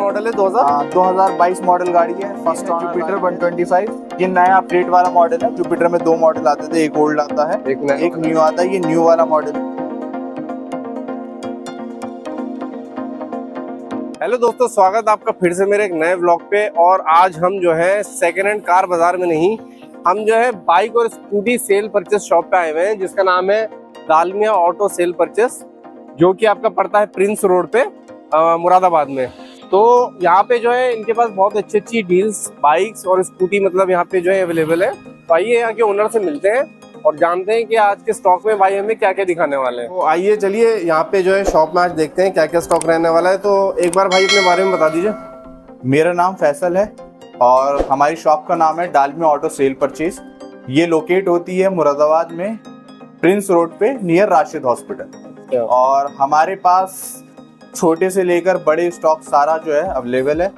Model है 2022 model गाड़ी है। First owner Jupiter 125। ये नया अपडेट वाला मॉडल है। जुपिटर में 2 मॉडल आते थे, एक ओल्ड आता है, एक न्यू आता है। ये न्यू वाला मॉडल है। हेलो दोस्तों, स्वागत आपका फिर से मेरे एक नए व्लॉग पे। और आज हम जो है सेकेंड हैंड कार बाजार में नहीं, हम जो है बाइक और स्कूटी सेल परचेस शॉप पे आए हुए हैं, जिसका नाम है दालमिया ऑटो सेल परचेस, जो कि आपका पड़ता है प्रिंस रोड पे मुरादाबाद में। तो यहाँ पे जो है इनके पास बहुत अच्छी डील्स बाइक्स और स्कूटी मतलब यहाँ पे जो है अवेलेबल है। तो आइए यहाँ के ओनर से मिलते हैं और जानते हैं कि आज के स्टॉक में भाई हमें क्या क्या दिखाने वाले हैं। तो आइए चलिए यहाँ पे जो है शॉप में आज देखते हैं क्या क्या स्टॉक रहने वाला है। तो एक बार भाई अपने बारे में बता दीजिए। मेरा नाम फैसल है और हमारी शॉप का नाम है दालमिया ऑटो सेल परचेस। ये लोकेट होती है मुरादाबाद में प्रिंस रोड पे नियर राशिद हॉस्पिटल। और हमारे पास छोटे से लेकर बड़े स्टॉक सारा जो है अवेलेबल है,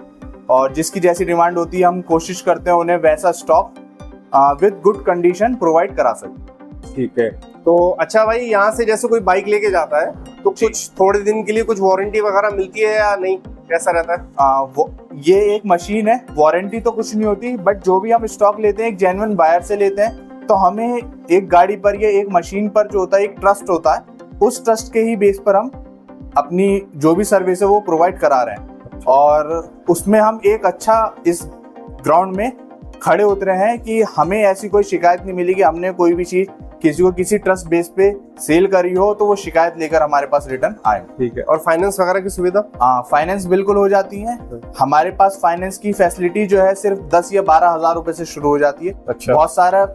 और जिसकी जैसी डिमांड होती है हम कोशिश करते हैं उन्हें वैसा stock with good condition provide करा सकें। ठीक है। तो अच्छा भाई, यहाँ से जैसे कोई बाइक लेके जाता है तो कुछ थोड़े दिन के लिए कुछ वारंटी वगैरह मिलती है या नहीं, कैसा रहता है? ये एक मशीन है, वारंटी तो कुछ नहीं होती, बट जो भी हम स्टॉक लेते हैं एक जेन्युइन बायर से लेते हैं, तो हमें एक गाड़ी पर या एक मशीन पर जो होता है एक ट्रस्ट होता है, उस ट्रस्ट के ही बेस पर हम अपनी जो भी सर्विस है वो प्रोवाइड करा रहे हैं। और उसमें हम एक अच्छा इस ग्राउंड में खड़े उतरे हैं कि हमें ऐसी कोई शिकायत नहीं मिली कि हमने कोई भी चीज किसी को किसी ट्रस्ट बेस पे सेल करी हो तो वो शिकायत लेकर हमारे पास रिटर्न आए। ठीक है। और फाइनेंस वगैरह की सुविधा? फाइनेंस बिल्कुल हो जाती है। हमारे पास फाइनेंस की फैसिलिटी जो है सिर्फ 10 या 12 हजार रुपए से शुरू हो जाती है। अच्छा। बहुत सारा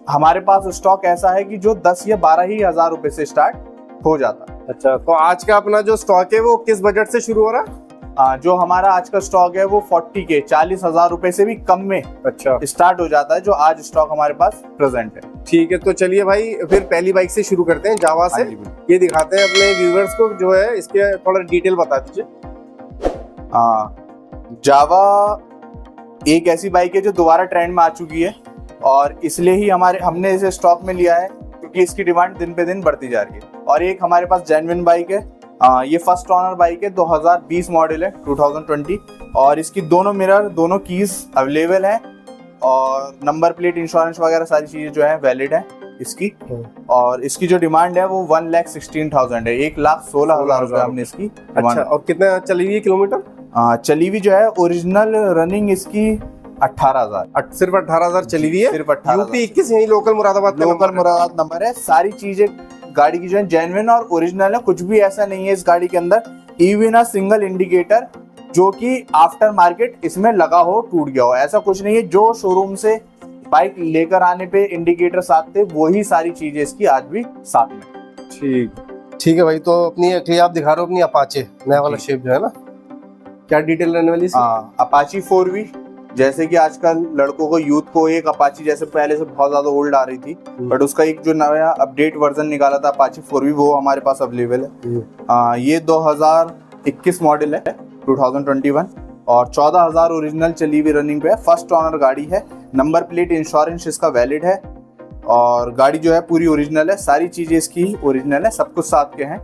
हमारे पास स्टॉक ऐसा है कि जो 10 या 12 ही हजार रुपए से स्टार्ट हो जाता है। अच्छा, तो आज का अपना जो स्टॉक है वो किस बजट से शुरू हो रहा है? जो हमारा आज का स्टॉक है वो 40 हजार रुपए से भी कम में अच्छा स्टार्ट हो जाता है, जो आज स्टॉक हमारे पास प्रेजेंट है। ठीक है, तो चलिए भाई फिर पहली बाइक से शुरू करते हैं, जावा से। ये दिखाते हैं अपने व्यूअर्स को, जो है इसके थोड़ा डिटेल बता दीजिए। जावा एक ऐसी बाइक है जो दोबारा ट्रेंड में आ चुकी है, और इसलिए ही हमने इसे स्टॉक में लिया है क्योंकि इसकी डिमांड दिन पे दिन बढ़ती जा रही है। और एक हमारे पास जेन्युइन बाइक है, ये फर्स्ट ओनर बाइक है, 2020 मॉडल है, 2020। और इसकी दोनों मिरर, दोनों कीज अवेलेबल है, और नंबर प्लेट, इंश्योरेंस वगैरह सारी चीजें जो है वैलिड है इसकी। और इसकी जो डिमांड है वो 1,16,000 है, 1,16,000 रुपए हमने इसकी डिमांड। अच्छा, और कितना चली हुई किलोमीटर? चली हुई जो है ओरिजिनल रनिंग इसकी 18,000, सिर्फ 18,000 चली हुई है। सिर्फ 18,000। यूपी 21 यही लोकल मुरादाबाद नंबर है। सारी चीजें गाड़ी की जो है जेन्युइन और ओरिजिनल है, कुछ भी ऐसा नहीं है इस गाड़ी के अंदर इवन अ सिंगल इंडिकेटर जो कि आफ्टर मार्केट इसमें लगा हो टूट गया हो, ऐसा कुछ नहीं है। जो शोरूम से बाइक लेकर आने पे इंडिकेटर साथ थे वही सारी चीजें इसकी आज भी साथ में। ठीक है भाई। तो अपनी आप दिखा रहे हो अपनी अपाचे नया वाला शेप जो है ना, क्या डिटेल रहने वाली? अपाची 4V, जैसे कि आजकल लड़कों को, यूथ को एक अपाची जैसे पहले से बहुत ज्यादा ओल्ड आ रही थी, बट उसका एक जो नया अपडेट वर्जन निकाला था अपाची 4V, वो हमारे पास अवेलेबल है। ये 2021 मॉडल है, 2021, और 14,000 ओरिजिनल चली हुई रनिंग पे है। फर्स्ट ओनर गाड़ी है, नंबर प्लेट इंश्योरेंस इसका वैलिड है, और गाड़ी जो है पूरी ओरिजिनल है, सारी चीजें इसकी ओरिजिनल है, सब कुछ साथ के हैं।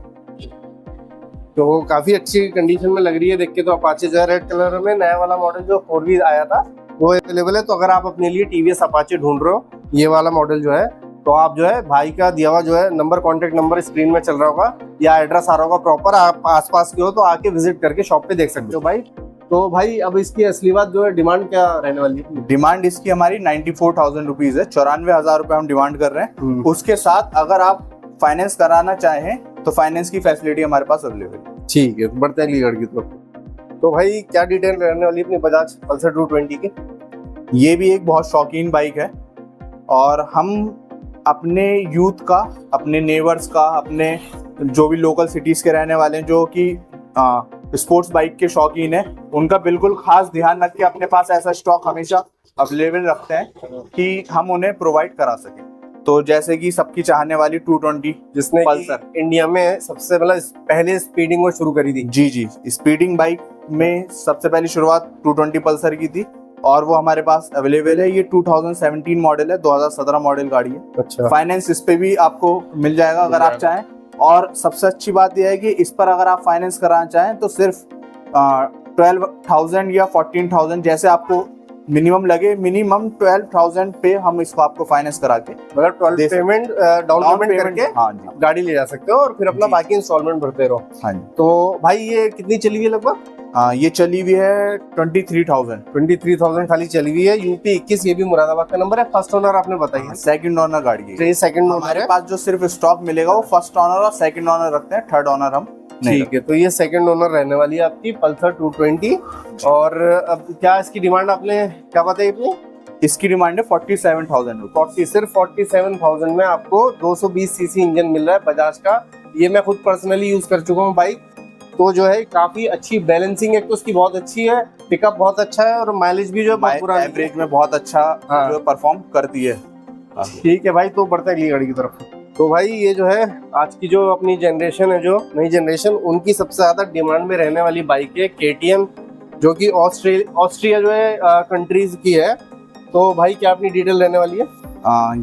तो काफी अच्छी कंडीशन में लग रही है देख के। तो अपाचे जो है रेड कलर में नया वाला मॉडल जो 4V आया था वो अवेलेबल है। तो अगर आप अपने लिए टीवीएस अपाचे ढूंढ रहे हो ये वाला मॉडल जो है, तो आप जो है भाई का दिया हुआ जो है नंबर, कॉन्टेक्ट नंबर स्क्रीन में चल रहा होगा या एड्रेस आ रहा होगा प्रॉपर, आप आसपास के हो तो आके विजिट करके शॉप पे देख सकते हो भाई। तो भाई अब इसकी असली बात जो है, डिमांड क्या रहने वाली है? डिमांड इसकी हमारी 94,000 रुपीज है, 94,000 रुपए हम डिमांड कर रहे हैं। उसके साथ अगर आप फाइनेंस कराना चाहें तो फाइनेंस की फैसिलिटी हमारे पास अवेलेबल है। ठीक है, बढ़ते हैं अलीगढ़ की तरफ। तो भाई क्या डिटेल रहने वाली अपनी बजाज पल्सर 220 की? ये भी एक बहुत शौकीन बाइक है, और हम अपने यूथ का, अपने नेबर्स का, अपने जो भी लोकल सिटीज के रहने वाले हैं जो कि स्पोर्ट्स बाइक के शौकीन है, उनका बिल्कुल खास ध्यान रख के अपने पास ऐसा स्टॉक हमेशा अवेलेबल रखते हैं कि हम उन्हें प्रोवाइड करा सकें। तो जैसे कि सबकी चाहने वाली 220, जिसने पल्सर इंडिया में सबसे पहले स्पीडिंग को शुरू करी थी। जी, स्पीडिंग बाइक में सबसे पहली शुरुआत 220 पल्सर की थी, और वो हमारे पास अवेलेबल है। ये 2017 मॉडल है, 2017 मॉडल गाड़ी है। अच्छा। फाइनेंस इस पे भी आपको मिल जाएगा अगर आप चाहें, और सबसे अच्छी बात यह है कि इस पर अगर आप फाइनेंस कराना चाहें तो सिर्फ 12,000 या 14,000 जैसे आपको मिनिमम लगे, मिनिमम 12,000 पे हम इसको आपको फाइनेंस करा के मतलब 12 पेमेंट डाउन पेमेंट करके हाँ जी गाड़ी ले जा सकते हो और फिर अपना जी। बाकी इंस्टॉलमेंट भरते रहो। हाँ जी। तो भाई ये कितनी चली हुई है लगभग? ये चली हुई है 23,000। 23,000 खाली चली हुई है। यूपी 21, ये भी मुरादाबाद का नंबर है। फर्स्ट ओनर आपने बताई, सेकंड ओनर गाड़ी है। तो ये सेकंड ओनर हमारे है। पास जो सिर्फ स्टॉक मिलेगा वो फर्स्ट ओनर और सेकंड ओनर रखते हैं, थर्ड ओनर हम नहीं ठीक है, तो ये सेकंड ओनर रहने वाली है आपकी पल्सर 220। और अब क्या इसकी डिमांड आपने क्या बताई अपनी? इसकी डिमांड है 47,000। सिर्फ 47,000 में आपको 220 सीसी इंजन मिल रहा है बजाज का। ये मैं खुद पर्सनली यूज कर चुका हूँ बाइक, तो जो है काफी अच्छी बैलेंसिंग है, तो उसकी बहुत अच्छी है, पिकअप बहुत अच्छा है और माइलेज भी जो है पूरा एवरेज में बहुत अच्छा हाँ। जो परफॉर्म करती है। ठीक है भाई, तो बढ़ते अगली गाड़ी की तरफ। तो भाई ये जो है आज की जो अपनी जनरेशन है, जो नई जनरेशन, उनकी सबसे ज्यादा डिमांड में रहने वाली बाइक है KTM, जो कि ऑस्ट्रिया जो है कंट्रीज की है। तो भाई क्या अपनी डिटेल रहने वाली है?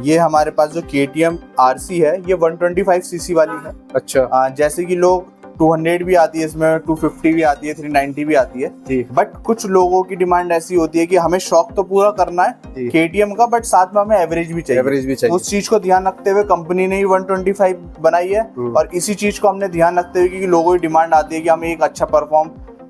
ये हमारे पास जो KTM RC है ये 125 सीसी वाली है। अच्छा। जैसे कि लोग 200 भी आती है इसमें, 250 भी आती है, 390 भी आती है जी। बट कुछ लोगों की डिमांड ऐसी होती है कि हमें शौक तो पूरा करना है KTM का, बट साथ में हमें एवरेज भी चाहिए। एवरेज भी चाहिए। उस चीज को ध्यान रखते हुए कंपनी ने ही 125 बनाई है और इसी चीज को हमने ध्यान रखते हुए कि लोगों की डिमांड आती है कि हमें एक अच्छा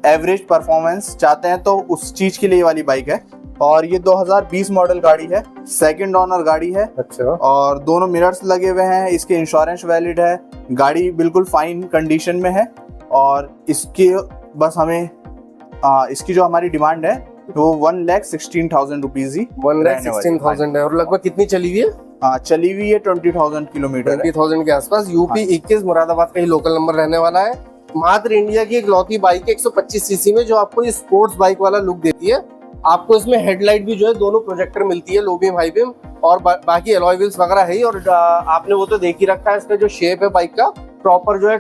एवरेज परफॉर्मेंस चाहते हैं, तो उस चीज के लिए ये वाली बाइक है। और ये 2020 मॉडल गाड़ी है, सेकंड ओनर गाड़ी है। अच्छा। और दोनों मिरर्स लगे हुए हैं, इसके इंश्योरेंस वैलिड है, गाड़ी बिल्कुल फाइन कंडीशन में है। और इसके बस हमें इसकी जो हमारी डिमांड है वो 1,16,000 रुपीज ही 1,16,000 है। और लगभग कितनी चली हुई है? चली हुई है 20,000 किलोमीटर। 20,000 के आसपास। यूपी 21 मुरादाबाद का ही लोकल नंबर रहने वाला है। मात्र इंडिया की इकलौती बाइक है 125 सीसी में, जो आपको स्पोर्ट्स बाइक वाला लुक देती है। आपको इसमें हेडलाइट भी जो है दोनों प्रोजेक्टर मिलती है, लो बीम हाई बीम, और बाकी अलॉय व्हील्स वगैरह है ही। और आपने वो तो देख ही रखा है, इसका जो शेप है बाइक का प्रॉपर जो है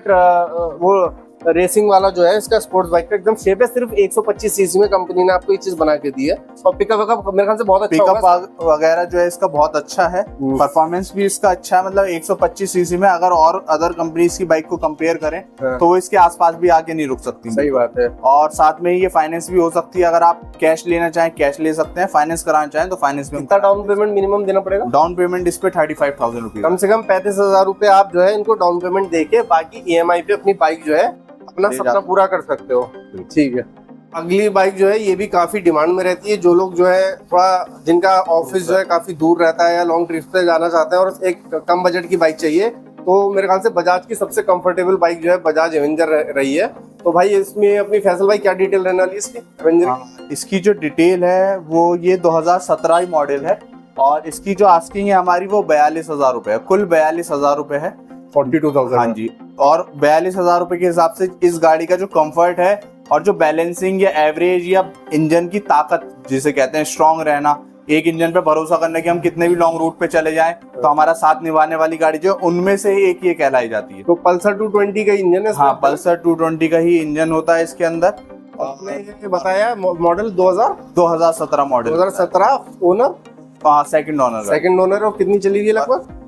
वो रेसिंग वाला जो है इसका स्पोर्ट्स बाइक का एकदम शेप है। सिर्फ 125 सीसी में कंपनी ने आपको ये चीज बना के दी है। और पिकअप मेरे ख्याल से बहुत अच्छा होगा। पिकअप वगैरह जो है इसका बहुत अच्छा है, परफॉर्मेंस भी इसका अच्छा है। मतलब 125 सीसी में अगर और अदर कंपनीज की बाइक को कंपेयर करें तो वो इसके आसपास भी आके नहीं रुक सकती। सही बात है। और साथ में ये फाइनेंस भी हो सकती है, अगर आप कैश लेना चाहें कैश ले सकते हैं, फाइनेंस कराना चाहें तो फाइनेंस में। कितना डाउन पेमेंट मिनिमम देना पड़ेगा? डाउन पेमेंट इस पे 35,000 रुपीज, कम से कम 35,000 रुपए आप जो है इनको डाउन पेमेंट देके बाकी EMI पे अपनी बाइक जो है अपना सपना पूरा कर सकते हो। ठीक है। अगली बाइक जो है ये भी काफी डिमांड में रहती है। जो लोग जो है थोड़ा जिनका ऑफिस जो है काफी दूर रहता है या लॉन्ग ट्रिप पे जाना चाहते हैं और एक कम बजट की बाइक चाहिए, तो मेरे ख्याल से बजाज की सबसे कंफर्टेबल बाइक जो है बजाज एवेंजर रही है। तो भाई इसमें अपनी फैसल भाई क्या डिटेल रहने वाली है इसकी एवेंजर? इसकी जो डिटेल है वो ये 2017 ही मॉडल है और इसकी जो आस्किंग है हमारी वो 42,000 रुपए, कुल 42,000 रुपए है। 42,000। हाँ जी। और 42,000 रुपए के हिसाब से इस गाड़ी का जो कंफर्ट है और जो बैलेंसिंग या एवरेज या इंजन की ताकत जिसे कहते हैं स्ट्रांग रहना, एक इंजन पे भरोसा करने की हम कितने भी लॉन्ग रूट पे चले जाएं तो हमारा साथ निभाने वाली गाड़ी जो उनमें से एक ये कहलाई जाती है। तो पल्सर 220 का इंजन है? हाँ, पल्सर 220 का ही इंजन होता है इसके अंदर। आपने ये बताया model 2017 model, 2017 owner, second owner. Second owner. और कितनी चली हुई है लगभग?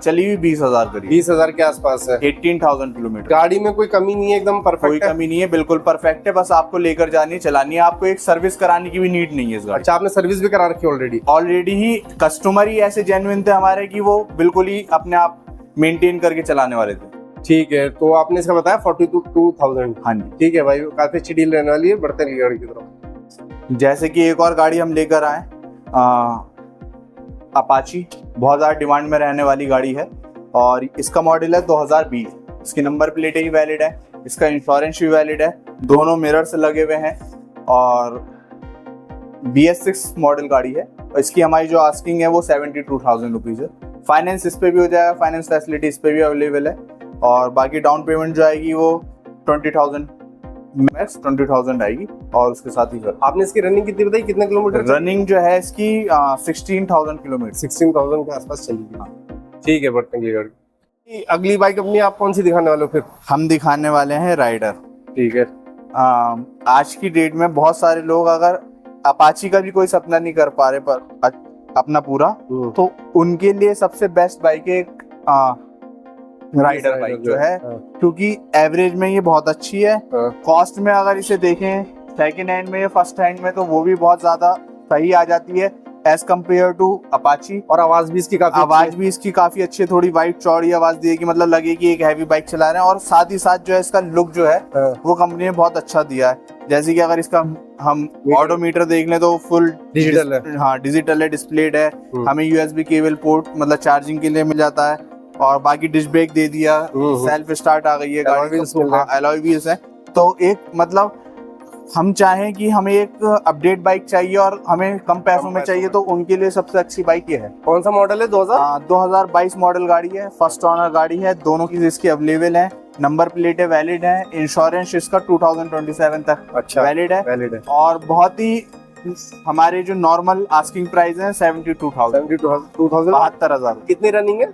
चली हुई 20,000 करीब, 20,000 के आसपास है। 18,000 किलोमीटर। गाड़ी में कोई कमी नहीं है, एकदम परफेक्ट कोई कमी नहीं है, बिल्कुल परफेक्ट है। बस आपको लेकर जानी है, चलानी है, आपको एक सर्विस कराने की भी नीड नहीं है इस गाड़ी। अच्छा, आपने सर्विस भी करा रखी है ऑलरेडी ही कस्टमर ही ऐसे जेन्युइन थे हमारे कि वो बिल्कुल ही अपने आप मेंटेन करके चलाने वाले थे। ठीक है, तो आपने इसका बताया 42,000। हाँ जी। ठीक है भाई, काफी अच्छी डील रहने वाली है। बढ़ते हैं गाड़ी की तरफ। जैसे कि एक और गाड़ी हम लेकर आए, अपाची, बहुत ज्यादा डिमांड में रहने वाली गाड़ी है और इसका मॉडल है 2020। इसकी नंबर प्लेट ही वैलिड है, इसका इंश्योरेंस भी वैलिड है, दोनों मिरर्स लगे हुए हैं और BS6 मॉडल गाड़ी है। और इसकी हमारी जो आस्किंग है वो 72,000 रुपीज है। फाइनेंस इस पे भी हो जाएगा, फाइनेंस फैसिलिटी इस पे भी अवेलेबल है। और बाकी डाउन पेमेंट जो आएगी वो 20,000 मैक्स 20,000 आएगी और उसके साथ ही कर। आपने इसकी रनिंग कितनी बताई, कितने किलोमीटर? रनिंग जो है इसकी 16,000 किलोमीटर, 16,000 के आसपास चलेगी। ठीक है, बढ़ते हैं गाड़ी। अगली बाइक अपनी आप कौन सी दिखाने वाले हो फिर? हम दिखाने वाले हैं राइडर। ठीक है। आज की डेट में बहुत सारे लोग अगर अपाची का भी कोई सपना नहीं कर पा रहे पर अपना पूरा, तो उनके लिए सबसे बेस्ट बाइक है राइडर बाइक जो है, हाँ। क्योंकि एवरेज में ये बहुत अच्छी है। हाँ। कॉस्ट में अगर इसे देखें सेकंड हैंड में या फर्स्ट हैंड में, तो वो भी बहुत ज्यादा सही आ जाती है एज कम्पेयर टू अपाची। और आवाज भी इसकी काफी आवाज भी इसकी काफी अच्छी है, थोड़ी वाइड चौड़ी आवाज देगी, मतलब लगे कि एक हैवी बाइक चला रहे हैं। और साथ ही साथ जो है इसका लुक जो है वो कंपनी ने बहुत अच्छा दिया है। जैसे कि अगर इसका हम ऑडोमीटर देख लें तो फुल डिजिटल है। हाँ, डिजिटल है, डिस्प्लेड है। हमें यूएसबी केबल पोर्ट मतलब चार्जिंग के लिए मिल जाता है। और बाकी डिस्क ब्रेक दे दिया, सेल्फ स्टार्ट आ गई है गाड़ी, अलॉय व्हील्स है। तो एक मतलब हम चाहें कि हमें एक अपडेट बाइक चाहिए और हमें कम पैसों में चाहिए, तो उनके लिए सबसे अच्छी बाइक ये है। कौन सा मॉडल है? 2022 मॉडल गाड़ी है, फर्स्ट ओनर गाड़ी है, दोनों की इसकी अवेलेबल है, नंबर प्लेट है वैलिड है, इंश्योरेंस इसका 2027 तक अच्छा वैलिड है। और बहुत ही हमारे जो नॉर्मल आस्किंग प्राइस है 72,000 72,000। कितनी रनिंग है?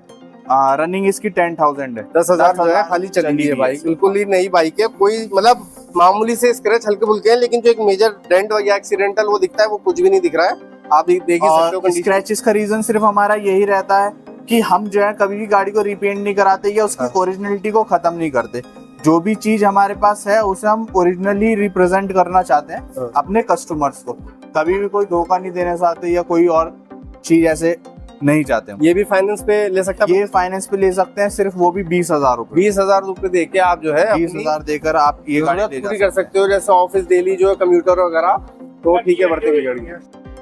रनिंग इसकी 10,000 है। 10,000 जो है खाली चली है बाइक, बिल्कुल ही नई बाइक है। कोई मतलब मामूली से स्क्रैच हल्के फुल्के हैं, लेकिन जो एक मेजर डेंट या एक्सीडेंटल वो दिखता है, वो कुछ भी नहीं दिख रहा है। आप देख ही सकते हो। स्क्रैचेस का रीजन सिर्फ हमारा यही रहता है कि हम जो है कभी भी गाड़ी को रिपेंट नहीं कराते या उसकी ओरिजिनलिटी को खत्म नहीं करते। जो भी चीज हमारे पास है उसे हम ओरिजिनली रिप्रेजेंट करना चाहते हैं अपने कस्टमर्स को। कभी भी कोई धोखा नहीं देना चाहते या कोई और चीज ऐसे नहीं चाहते हैं। ये भी फाइनेंस पे ले सकते हैं? ये फाइनेंस पे ले सकते हैं, सिर्फ वो भी 20,000 रुपए। 20,000 रुपए दे के आप जो है 20,000 देकर आप ये गाड़ी पूरी कर सकते हो। जैसे ऑफिस डेली जो है कम्यूटर वगैरह, तो ठीक है, बढ़ते हुए गाड़ी।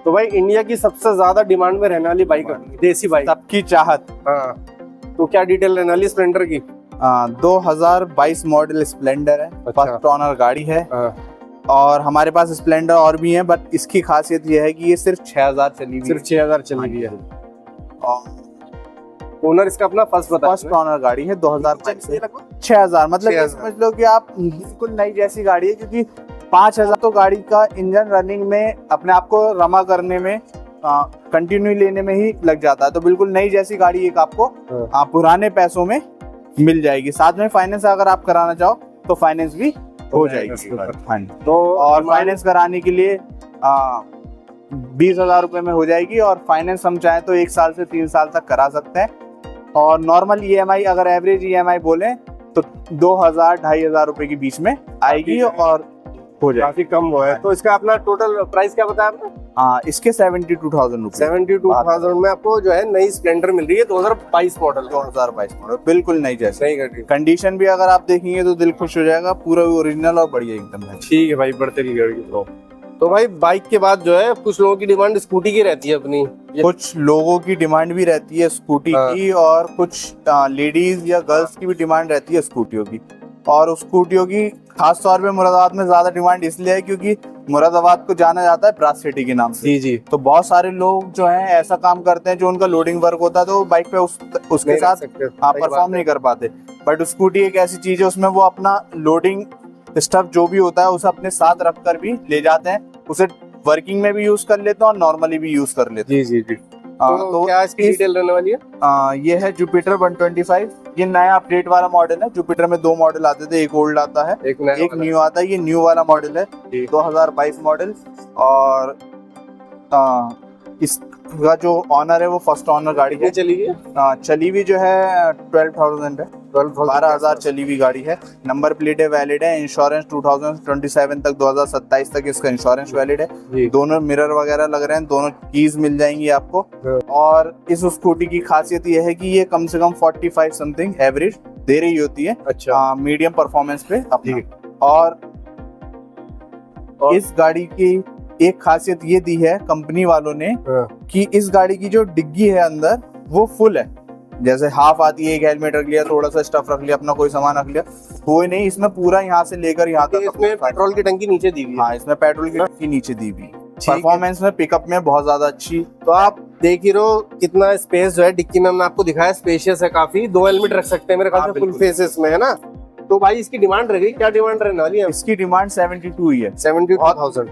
तो भाई इंडिया की सबसे ज्यादा डिमांड में रहने वाली बाइक, देसी बाइक, सबकी चाहत। हाँ, तो क्या डिटेल रहने वाली स्प्लेंडर की? 2022 मॉडल स्प्लेंडर है, फर्स्ट ओनर गाड़ी है। और हमारे पास स्प्लेंडर और भी हैं, बट इसकी खासियत ये है कि ये सिर्फ 6,000 चली हुई, सिर्फ 6,000 चली हुई है। ओनर इसका अपना फर्स्ट ओनर गाड़ी है 2022 से। 6,000 मतलब ये समझ लो कि आप बिल्कुल नई जैसी गाड़ी है, क्योंकि 5,000 तो गाड़ी का इंजन रनिंग में अपने आप को रमा करने में कंटिन्यू लेने में ही लग जाता है। तो बिल्कुल नई जैसी गाड़ी एक आपको पुराने पैसों में मिल जाएगी। साथ में फाइनेंस अगर आप कराना चाहो तो फाइनेंस भी हो जाएगी। हाँ, तो और फाइनेंस कराने के लिए 20,000 रुपए में हो जाएगी। और फाइनेंस हम चाहें तो 1 साल से 3 साल तक करा सकते हैं। और नॉर्मल ईएमआई अगर एवरेज ईएमआई बोले तो 2,000-2,500 रुपए के बीच में आएगी और हो जाएगी। काफी कम वो है। तो इसका अपना टोटल प्राइस क्या बताया आपने? इसके 72,000 रुपए। 72,000 में आपको जो है नई स्प्लेंडर मिल रही है, 2022 मॉडल। 2022 मॉडल बिल्कुल नई जैसी। नई गाड़ी, कंडीशन भी अगर आप देखेंगे तो दिल खुश हो जाएगा, पूरा ओरिजिनल और बढ़िया एकदम है। ठीक है भाई, बढ़ते रही गाड़ी। तो भाई बाइक के बाद जो है कुछ लोगों की डिमांड स्कूटी की रहती है अपनी, कुछ लोगों की डिमांड भी रहती है स्कूटी की, और कुछ लेडीज या गर्ल्स की भी डिमांड रहती है स्कूटियों की। और स्कूटियों की खास तौर पे मुरादाबाद में ज्यादा डिमांड इसलिए है क्योंकि मुरादाबाद को जाना जाता है ब्रास सिटी के नाम से। जी। तो बहुत सारे लोग जो हैं ऐसा काम करते हैं, जो उनका लोडिंग वर्क होता है तो बाइक पे उसके साथ परफॉर्म नहीं कर पाते। बट स्कूटी एक ऐसी चीज है, उसमें वो अपना लोडिंग स्टफ जो भी होता है उसे अपने साथ रख कर भी ले जाते हैं, उसे वर्किंग में भी यूज कर लेते हैं और नॉर्मली भी यूज कर लेते हैं। जी। तो क्या इसकी डिटेल रहने वाली है? ये है जुपिटर 125। ये नया अपडेट वाला मॉडल है। जुपिटर में 2 मॉडल आते थे, एक ओल्ड आता है, एक न्यू आता है। ये न्यू वाला मॉडल है, 2022 मॉडल। और इसका जो ऑनर है वो फर्स्ट ऑनर गाड़ी है। चली हुई जो है 12,000 है, 12,000 चली हुई गाड़ी है। नंबर प्लेट है वैलिड है। इंश्योरेंस 2027 तक, 2027 तक इसका इंश्योरेंस वैलिड है। दोनों मिरर वगैरह लग रहे हैं, दोनों कीज मिल जाएंगी आपको। और इस स्कूटी की खासियत ये है कि ये कम से कम 45 समथिंग एवरेज दे रही होती है। अच्छा, मीडियम परफॉर्मेंस पे अपनी। और इस गाड़ी की एक खासियत ये दी है कंपनी वालों ने कि इस गाड़ी की जो डिग्गी है अंदर वो फुल है। जैसे हाफ आती है, एक हेलमेट रख लिया, थोड़ा सा स्टफ रख लिया, अपना कोई सामान रख लिया, कोई नहीं। इसमें पूरा यहाँ से लेकर यहाँ तक इसमें पेट्रोल की टंकी नीचे दी हुई है। हाँ, इसमें पेट्रोल की टंकी नीचे दी हुई। परफॉर्मेंस में, पिकअप में बहुत ज्यादा अच्छी। तो आप देख ही रहो कितना स्पेस जो है डिक्की में हमने आपको दिखाया, स्पेशियस है काफी। 2 हेलमेट रख सकते हैं मेरे ख्याल से फुल फेसेस में, है ना? तो भाई इसकी डिमांड रहेगी, क्या डिमांड रहने वाली है? इसकी डिमांड 72 ही है, 72,000।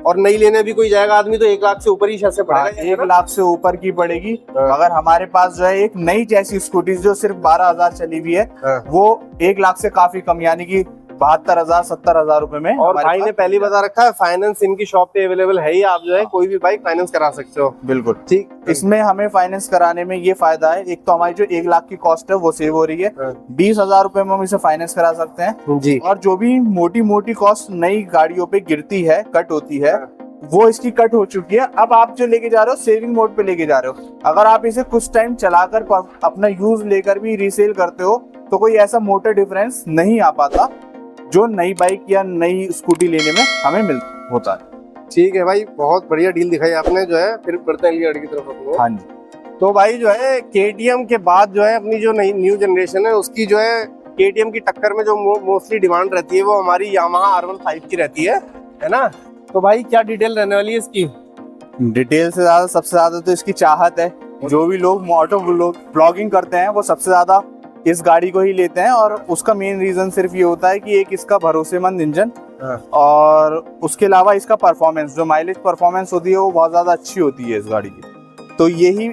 और नई लेने भी कोई जाएगा आदमी तो 1 लाख से ऊपर ही से पड़ेगा। 1 लाख से ऊपर की पड़ेगी। अगर हमारे पास जो है एक नई जैसी स्कूटी जो सिर्फ 12,000 चली हुई है, वो 1 लाख से काफी कम, यानी कि 72,000 70,000 रुपए में। और भाई ने पहली बता रखा है फाइनेंस इनकी शॉप पे अवेलेबल है ही, आप जो है कोई भी बाइक फाइनेंस करा सकते हो। बिल्कुल ठीक। इसमें हमें फाइनेंस कराने में ये फायदा है, एक तो हमारी जो 1 लाख की कॉस्ट है वो सेव हो रही है, 20,000 रुपए में हम इसे फाइनेंस करा सकते हैं जी। और जो भी मोटी मोटी कॉस्ट नई गाड़ियों पे गिरती है, कट होती है, वो इसकी कट हो चुकी है। अब आप जो लेके जा रहे हो सेविंग मोड पे लेके जा रहे हो। अगर आप इसे कुछ टाइम चलाकर अपना यूज लेकर भी रीसेल करते हो तो कोई ऐसा मोटा डिफरेंस नहीं आ पाता जो नई बाइक या नई स्कूटी लेने में हमें होता है। ठीक है भाई, बहुत बढ़िया डील दिखाई आपने, जो है फिर बढ़ते हैं गाड़ी की तरफ अपने। हाँ जी। तो भाई जो है KTM के बाद जो है अपनी जो नई न्यू जनरेशन है उसकी जो है KTM की टक्कर में जो मोस्टली डिमांड रहती है वो हमारी यामाहा R15 की रहती है ना। तो भाई क्या डिटेल रहने वाली है इसकी? डिटेल से ज्यादा सबसे ज्यादा तो इसकी चाहत है। जो भी लोग मोटो ब्लॉगिंग करते हैं वो सबसे ज्यादा इस गाड़ी को ही लेते हैं और उसका मेन रीजन सिर्फ ये होता है कि एक इसका भरोसेमंद इंजन और उसके अलावा इसका परफॉर्मेंस, जो माइलेज परफॉर्मेंस होती है वो बहुत ज्यादा अच्छी होती है इस गाड़ी की। तो यही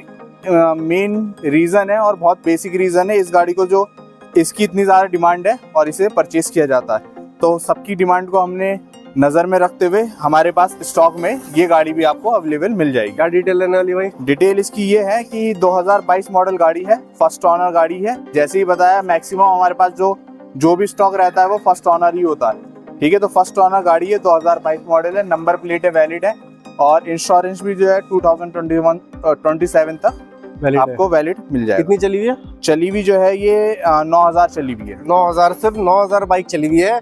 मेन रीजन है और बहुत बेसिक रीजन है इस गाड़ी को जो इसकी इतनी ज्यादा डिमांड है और इसे परचेज किया जाता है। तो सबकी डिमांड को हमने नजर में रखते हुए हमारे पास स्टॉक में ये गाड़ी भी आपको अवेलेबल मिल जाएगी। क्या डिटेल लेने वाली भाई? डिटेल इसकी ये है कि 2022 मॉडल गाड़ी है, फर्स्ट ऑनर गाड़ी है। जैसे ही बताया मैक्सिमम हमारे पास जो भी स्टॉक रहता है वो फर्स्ट ऑनर ही होता है। ठीक है, तो फर्स्ट ऑनर गाड़ी है, 2022 मॉडल है, नंबर प्लेट है वैलिड है और इंश्योरेंस भी जो है 2027 तक आपको वैलिड मिल जाएगा। कितनी चली हुई है? चली हुई जो है ये 9,000 चली हुई है। 9,000, सिर्फ 9,000 बाइक चली हुई है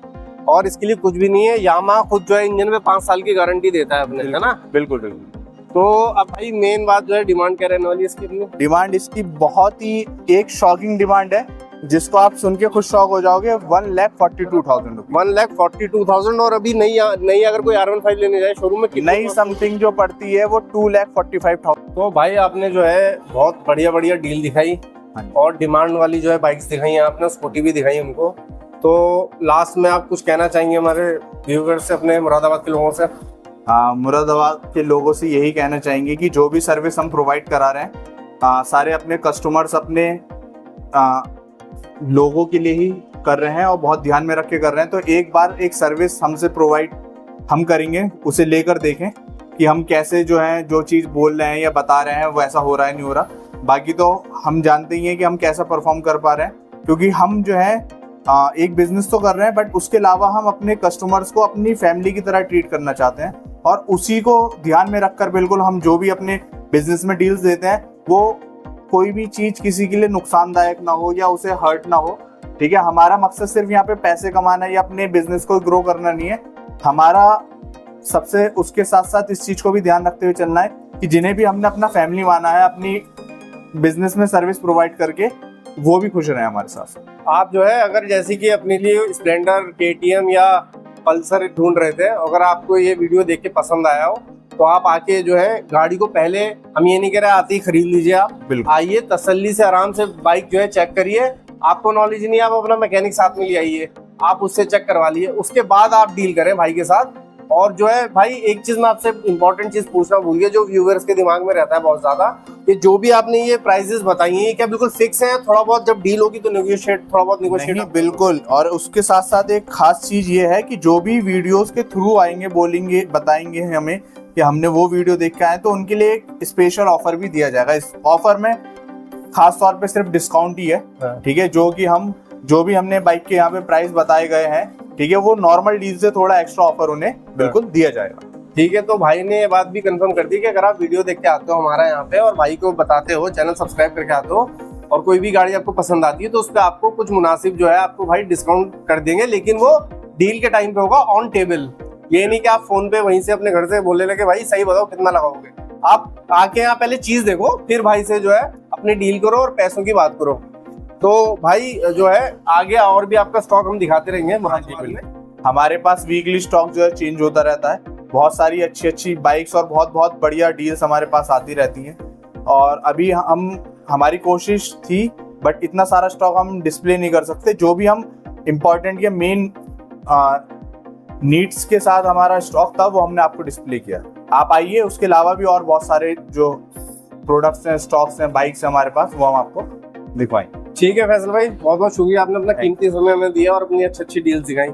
और इसके लिए कुछ भी नहीं है। यामाहा खुद जो है इंजन में 5 साल की गारंटी देता है अपने, है ना? बिल्कुल बिल्कुल। तो अब भाई मेन बात जो है डिमांड क्या रहने वाली है इसकी? डिमांड इसकी बहुत ही एक शॉकिंग डिमांड है जिसको आप सुन के खुद शॉक हो जाओगे। 1,42,000 1,42,000। और अभी नई अगर कोई R15 लेने जाए शोरूम में नई समथिंग जो पड़ती है वो 2,45,000। तो भाई आपने जो है बहुत बढ़िया डील दिखाई और डिमांड वाली जो है बाइक्स दिखाई आपने, स्कूटी भी दिखाई हमको। तो लास्ट में आप कुछ कहना चाहेंगे हमारे व्यूअर्स से, अपने मुरादाबाद के लोगों से? हाँ, मुरादाबाद के लोगों से यही कहना चाहेंगे कि जो भी सर्विस हम प्रोवाइड करा रहे हैं सारे अपने कस्टमर्स अपने लोगों के लिए ही कर रहे हैं और बहुत ध्यान में रख के कर रहे हैं। तो एक बार एक सर्विस हमसे प्रोवाइड हम करेंगे, उसे लेकर देखें कि हम कैसे जो है जो चीज़ बोल रहे हैं या बता रहे हैं वैसा हो रहा है नहीं हो रहा। बाकी तो हम जानते ही हैं कि हम कैसा परफॉर्म कर पा रहे हैं, क्योंकि हम जो है एक बिजनेस तो कर रहे हैं बट उसके अलावा हम अपने कस्टमर्स को अपनी फैमिली की तरह ट्रीट करना चाहते हैं और उसी को ध्यान में रखकर बिल्कुल हम जो भी अपने बिजनेस में डील्स देते हैं वो कोई भी चीज किसी के लिए नुकसानदायक ना हो या उसे हर्ट ना हो। ठीक है, हमारा मकसद सिर्फ यहाँ पे पैसे कमाना या अपने बिजनेस को ग्रो करना नहीं है। हमारा सबसे उसके साथ साथ इस चीज को भी ध्यान रखते हुए चलना है कि जिन्हें भी हमने अपना फैमिली माना है अपनी बिजनेस में सर्विस प्रोवाइड करके, वो भी खुश रहे हमारे साथ। आप जो है अगर जैसे कि अपने लिए स्प्लेंडर, KTM या पल्सर ढूंढ रहे थे, अगर आपको ये वीडियो देख के पसंद आया हो तो आप आके जो है गाड़ी को पहले, हम ये नहीं कह रहे आते ही खरीद लीजिए, आप आइए तसल्ली से आराम से बाइक जो है चेक करिए। आपको नॉलेज नहीं, आप अपना मैकेनिक साथ में ले आइए, आप उससे चेक करवा लिए, उसके बाद आप डील करें भाई के साथ। और जो है भाई एक चीज मैं आपसे इंपॉर्टेंट चीज पूछना भूल गया, जो व्यूअर्स के दिमाग में रहता है बहुत ज्यादा, कि जो भी आपने ये प्राइसेस बताई हैं क्या बिल्कुल फिक्स है? थोड़ा बहुत जब डील होगी तो थोड़ा बहुत नेगोशिएट? बिल्कुल। और उसके साथ साथ एक खास चीज ये है कि जो भी वीडियोस के थ्रू आएंगे, बोलेंगे, बताएंगे हमें कि हमने वो वीडियो देख के आए, तो उनके लिए एक स्पेशल ऑफर भी दिया जाएगा। इस ऑफर में खास तौर पे सिर्फ डिस्काउंट ही है। ठीक है, जो भी हमने बाइक के यहाँ पे प्राइस बताए गए हैं, ठीक है, वो नॉर्मल डील से थोड़ा एक्स्ट्रा ऑफर उन्हें बिल्कुल दिया जाएगा। ठीक है, तो भाई ने ये बात भी कंफर्म कर दी कि अगर आप वीडियो देख के आते हो हमारा यहाँ पे और भाई को बताते हो, चैनल सब्सक्राइब करके आते हो और कोई भी गाड़ी आपको पसंद आती है तो उस पर आपको कुछ मुनासिब जो है आपको भाई डिस्काउंट कर देंगे, लेकिन वो डील के टाइम पे होगा ऑन टेबल। ये नहीं कि आप फोन पे वहीं से अपने घर से बोलने लगे भाई सही बताओ कितना लगाओगे। आप आके यहाँ पहले चीज देखो, फिर भाई से जो है अपनी डील करो और पैसों की बात करो। तो भाई जो है आगे और भी आपका स्टॉक हम दिखाते रहेंगे में। हमारे पास वीकली स्टॉक जो है चेंज होता रहता है, बहुत सारी अच्छी बाइक्स और बहुत बढ़िया डील्स हमारे पास आती रहती हैं। और अभी हमारी कोशिश थी बट इतना सारा स्टॉक हम डिस्प्ले नहीं कर सकते। जो भी हम इम्पोर्टेंट या मेन नीड्स के साथ हमारा स्टॉक था वो हमने आपको डिस्प्ले किया। आप आइए, उसके अलावा भी और बहुत सारे जो प्रोडक्ट्स हैं, स्टॉक्स हैं, बाइक्स हैं हमारे पास, वो हम आपको दिखवाएंगे। ठीक है फैसल भाई, बहुत बहुत शुक्रिया, आपने अपना कीमती समय हमें दिया और अपनी अच्छी अच्छी डील दिखाई।